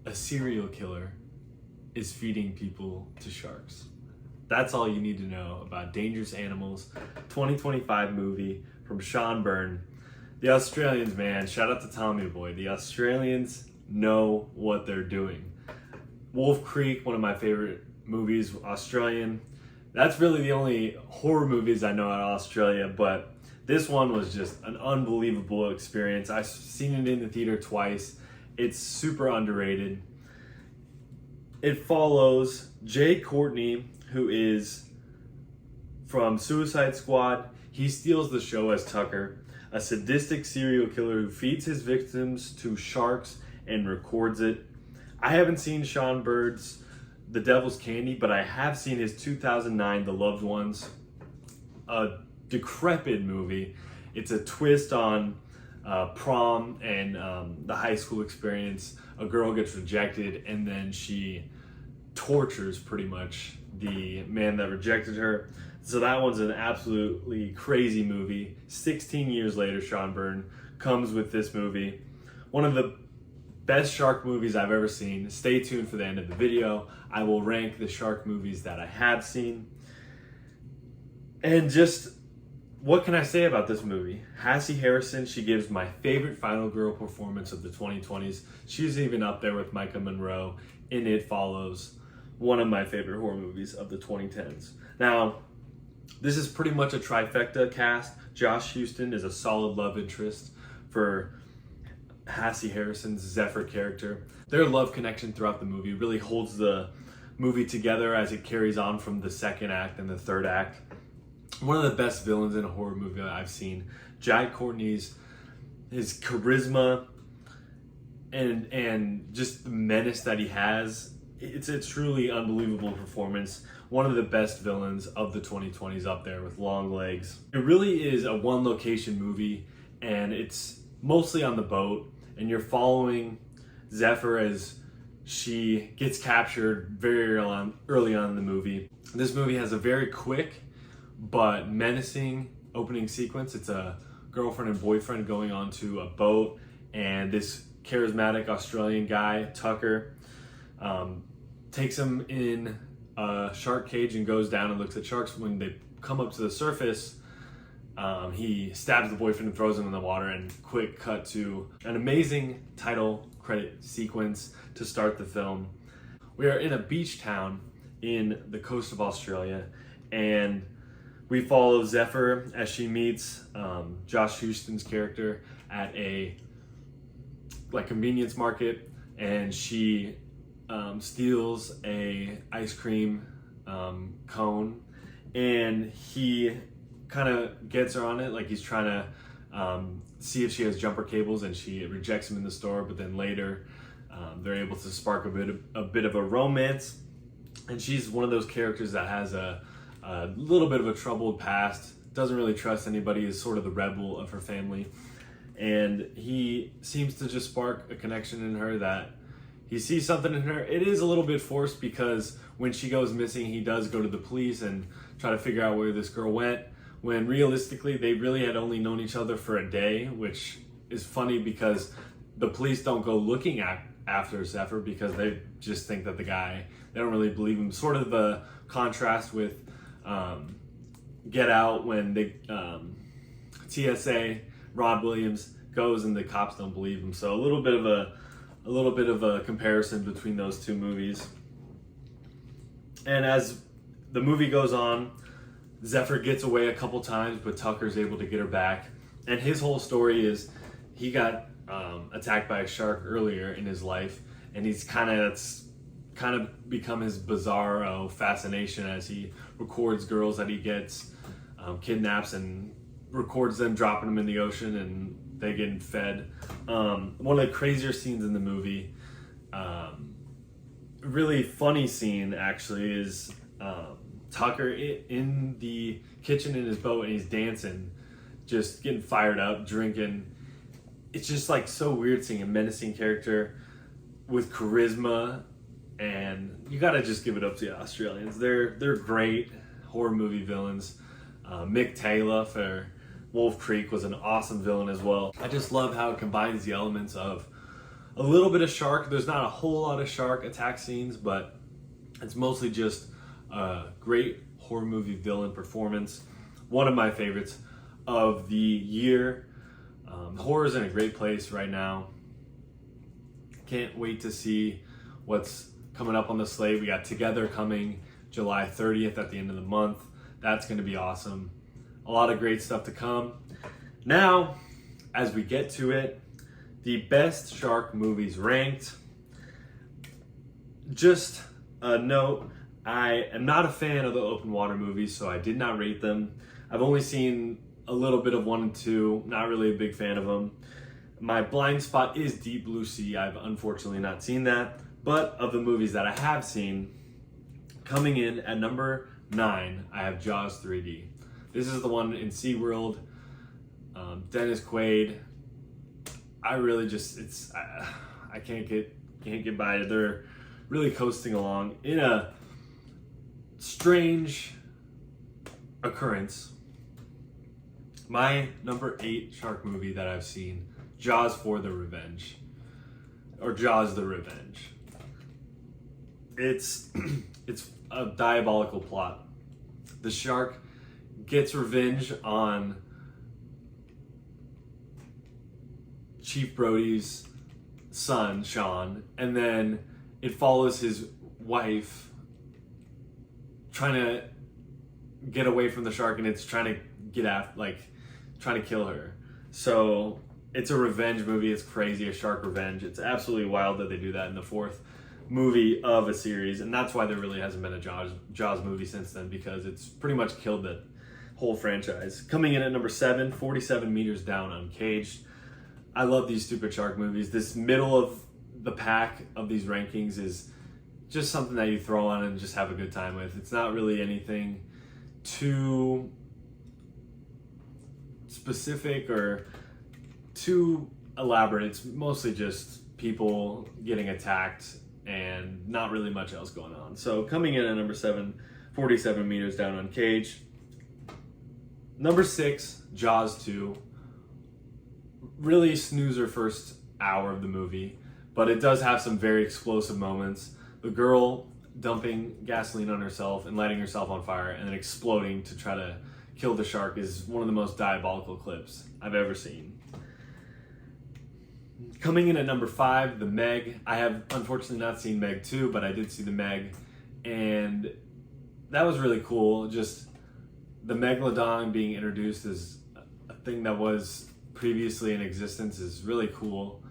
a serial killer is feeding people to sharks. That's all you need to know about Dangerous Animals, 2025 movie from Sean Byrne. The Australians, man, shout out to Tommy Boy. The Australians know what they're doing. Wolf Creek, one of my favorite movies, Australian. That's really the only horror movies I know out of Australia, but this one was just an unbelievable experience. I've seen it in the theater twice. It's super underrated. It follows Jay Courtney, who is from Suicide Squad. He steals the show as Tucker, a sadistic serial killer who feeds his victims to sharks and records it. I haven't seen Sean Bird's The Devil's Candy, but I have seen his 2009 The Loved Ones, a decrepit movie. It's a twist on prom and the high school experience. A girl gets rejected and then she tortures pretty much the man that rejected her. So that one's an absolutely crazy movie. 16 years later, Sean Byrne comes with this movie. One of the best shark movies I've ever seen. Stay tuned for the end of the video. I will rank the shark movies that I have seen. And just, what can I say about this movie? Hassie Harrison, she gives my favorite final girl performance of the 2020s. She's even up there with Micah Monroe in It Follows, one of my favorite horror movies of the 2010s. Now, this is pretty much a trifecta cast. Josh Houston is a solid love interest for Hassie Harrison's Zephyr character. Their love connection throughout the movie really holds the movie together as it carries on from the second act and the third act. One of the best villains in a horror movie I've seen. Jai Courtney's, his charisma and just the menace that he has. It's a truly unbelievable performance. One of the best villains of the 2020s up there with long legs. It really is a one location movie and it's mostly on the boat and you're following Zephyr as she gets captured very early on in the movie. This movie has a very quick but menacing opening sequence. It's a girlfriend and boyfriend going onto a boat and this charismatic Australian guy, Tucker, takes him in a shark cage and goes down and looks at sharks. When they come up to the surface, he stabs the boyfriend and throws him in the water, and quick cut to an amazing title credit sequence to start the film. We are in a beach town in the coast of Australia, and we follow Zephyr as she meets Josh Houston's character at a convenience market, and she steals a ice cream cone, and he kind of gets her on it, like he's trying to see if she has jumper cables, and she rejects him in the store. But then later they're able to spark a bit of a romance, and she's one of those characters that has a little bit of a troubled past, doesn't really trust anybody, is sort of the rebel of her family, and he seems to just spark a connection in her that he sees something in her. It is a little bit forced because when she goes missing, he does go to the police and try to figure out where this girl went, when realistically they really had only known each other for a day, which is funny because the police don't go looking after Zephyr because they just think that the guy, they don't really believe him. Sort of a contrast with Get Out, when the TSA, Rod Williams, goes and the cops don't believe him. So a little bit of a comparison between those two movies. And as the movie goes on, Zephyr gets away a couple times, but Tucker's able to get her back. And his whole story is he got attacked by a shark earlier in his life, and it's kind of become his bizarro fascination as he records girls that he gets, kidnaps, and records them dropping them in the ocean and they getting fed. One of the crazier scenes in the movie, really funny scene actually, is Tucker in the kitchen in his boat, and he's dancing, just getting fired up, drinking. It's just like so weird seeing a menacing character with charisma, and you gotta just give it up to the Australians. They're great horror movie villains. Mick Taylor for Wolf Creek was an awesome villain as well. I just love how it combines the elements of a little bit of shark. There's not a whole lot of shark attack scenes, but it's mostly just a great horror movie villain performance. One of my favorites of the year. Horror's in a great place right now. Can't wait to see what's coming up on the slate. We got Together coming July 30th at the end of the month. That's going to be awesome. A lot of great stuff to come. Now, as we get to it, the best shark movies ranked. Just a note, I am not a fan of the open water movies, so I did not rate them. I've only seen a little bit of 1 and 2, not really a big fan of them. My blind spot is Deep Blue Sea. I've unfortunately not seen that. But of the movies that I have seen, coming in at number 9, I have Jaws 3D. This is the one in SeaWorld. Dennis Quaid. I really just, I can't get by it. They're really coasting along in a strange occurrence. My number 8 shark movie that I've seen, Jaws for the Revenge, or Jaws the Revenge. It's a diabolical plot. The shark gets revenge on Chief Brody's son, Sean, and then it follows his wife trying to get away from the shark, and it's trying to get after, trying to kill her. So it's a revenge movie. It's crazy, a shark revenge. It's absolutely wild that they do that in the 4th movie of a series, and that's why there really hasn't been a Jaws movie since then, because it's pretty much killed the whole franchise. Coming in at number 7, 47 Meters Down, Uncaged. I love these stupid shark movies. This middle of the pack of these rankings is just something that you throw on and just have a good time with. It's not really anything too specific or too elaborate. It's mostly just people getting attacked and not really much else going on. So coming in at number 7, 47 Meters Down, Uncaged. Number 6, Jaws 2. Really snoozer first hour of the movie, but it does have some very explosive moments. The girl dumping gasoline on herself and lighting herself on fire and then exploding to try to kill the shark is one of the most diabolical clips I've ever seen. Coming in at number 5, The Meg. I have unfortunately not seen Meg 2, but I did see The Meg, and that was really cool. Just the Megalodon being introduced as a thing that was previously in existence is really cool.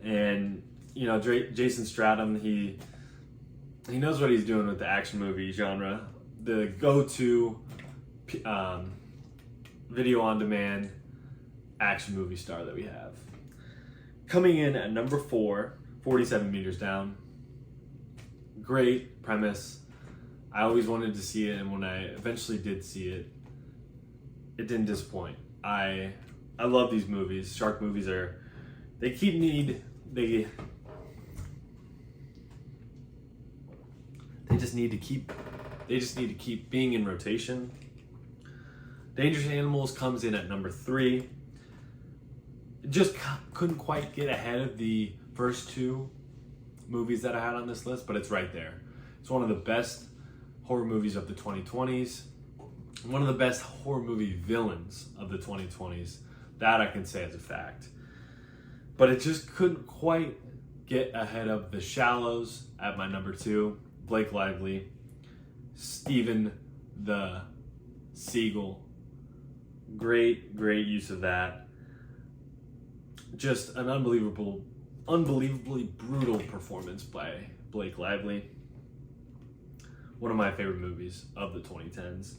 And you know, Jason Statham, he knows what he's doing with the action movie genre. The go-to video on demand action movie star that we have. Coming in at number 4, 47 Meters Down. Great premise. I always wanted to see it, and when I eventually did see it, it didn't disappoint. I love these movies. Shark movies they just need to keep being in rotation. Dangerous Animals comes in at number 3. Just couldn't quite get ahead of the first 2 movies that I had on this list, but it's right there. It's one of the best horror movies of the 2020s. One of the best horror movie villains of the 2020s. That I can say as a fact. But it just couldn't quite get ahead of The Shallows at my number 2. Blake Lively, Steven the Seagull. Great use of that. Just an unbelievably brutal performance by Blake Lively. One of my favorite movies of the 2010s.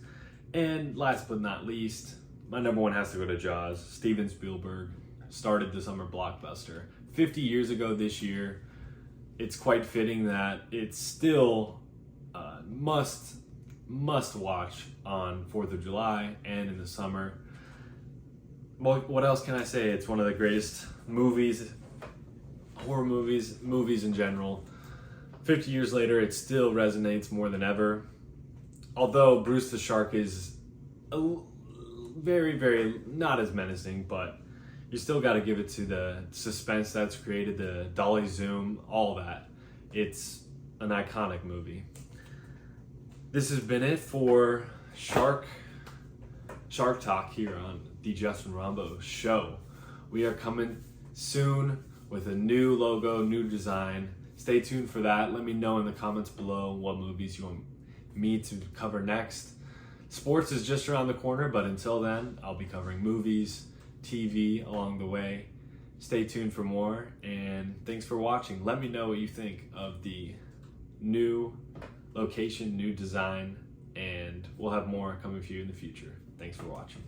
And last but not least, my number 1 has to go to Jaws. Steven Spielberg started the summer blockbuster 50 years ago this year. It's quite fitting that it's still must watch on 4th of July and in the summer. Well, what else can I say? It's one of the greatest movies, horror movies in general. 50 years later, it still resonates more than ever. Although Bruce the Shark is very not as menacing, but you still got to give it to the suspense that's created, the dolly zoom, all that. It's an iconic movie. This has been it for Shark Talk here on the Justin Rombo Show. We are coming soon with a new logo, new design. Stay tuned for that. Let me know in the comments below what movies you want me to cover next. Sports is just around the corner, but until then, I'll be covering movies, TV along the way. Stay tuned for more, and thanks for watching. Let me know what you think of the new location, new design, and we'll have more coming for you in the future. Thanks for watching.